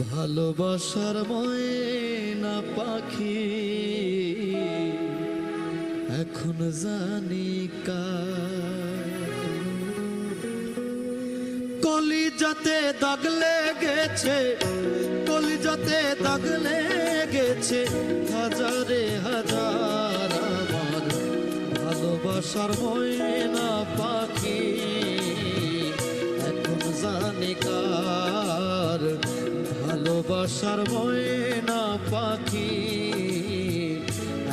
ভালোবাসার ময়না পাখি এখন জানি কলিজাতে দাগ লেগেছে, কলিজাতে দাগ লেগেছে হাজারে হাজার আমার ভালোবাসার ময়না পাখি এখন জানি কার। ভালোবাসার ময়না পাখি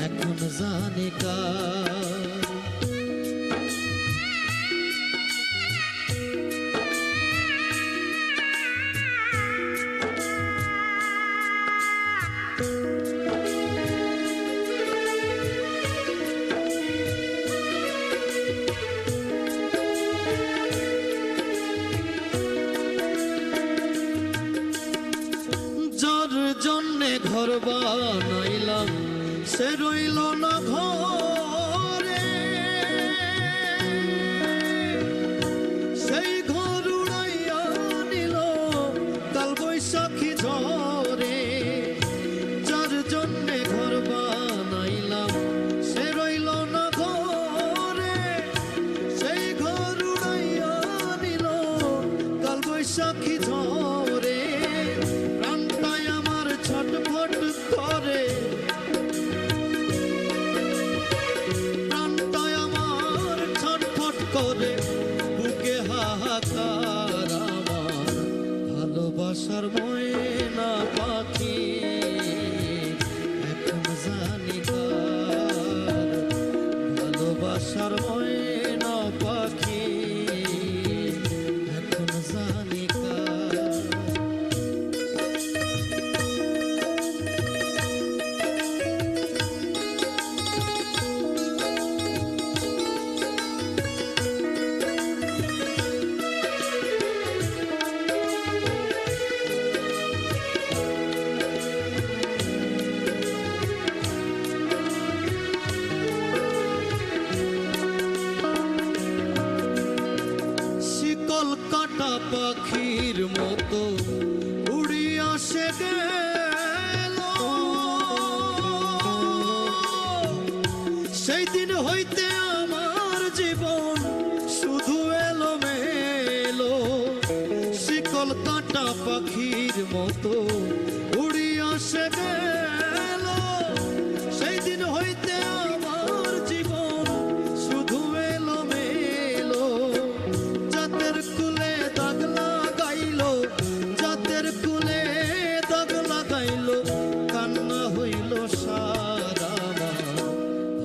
এখন জানি কার। যার জন্যে ঘর বানাইলাম সে রইল না ঘরে, সেই ঘর উড়াইয়া নিল কাল বৈশাখী ঝড়ে। যার জন্যে ঘর বানাইলাম সে রইল না ঘরে, সেই ঘর উড়াইয়া নিল কাল বৈশাখী ঝড়ে। প্রাণটাই আমার ছটফট করে, প্রাণটাই আমার ছটফট করে, বুকে হাহাকার আমার ভালোবাসার ময়না পাখি এখন জানি কার। ভালোবাসার ময়না পাখি এখন জানি কার। কাটা পাখির মতো উড়িয়া সে গেল, সেই দিন হইতে আমার জীবন শুধু এলোমেলো। শিকল কাটা পাখির মতো উড়িয়া সে গেল, সেই দিন হইতে আমার জীবন শুধু এলোমেলো। জাতের কুলে দাগ লাগাইলো, জাতের কুলে দাগ লাগাইলো, কান্না হইল সারা আমার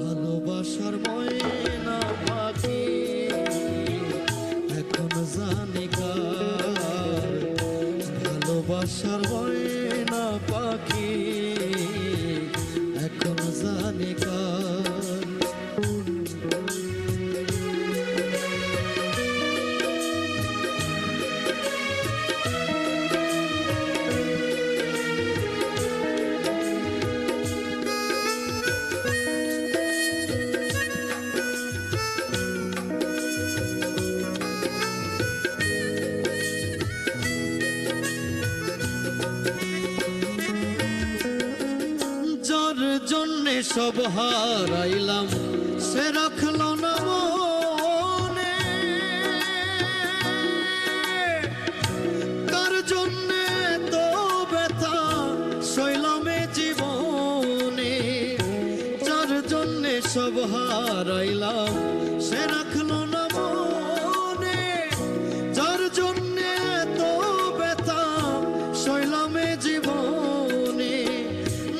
ভালোবাসার ময়না পাখি এখন জানি কার। ভালোবাসার ময়না পাখি এখন জানি কার। যার জন্যে সব হারাইলাম সে রাখল না মনে, কার জন্যে তো ব্যথা সইলামে জীবনে। যার জন্যে সব হারাইলাম সে রাখল না মনে, যার জন্যে তো ব্যথা সইলামে জীবনে।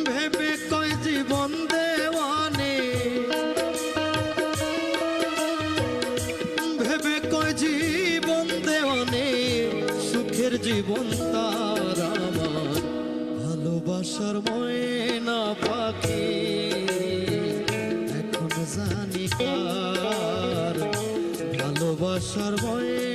ভেবে কয় জীবন দেওয়ানে, ভেবে কয় জীবন দেওয়ানে, সুখের জীবন তার আমার ভালোবাসার ময়না পাখি এখন জানি কার। ভালোবাসার ময়না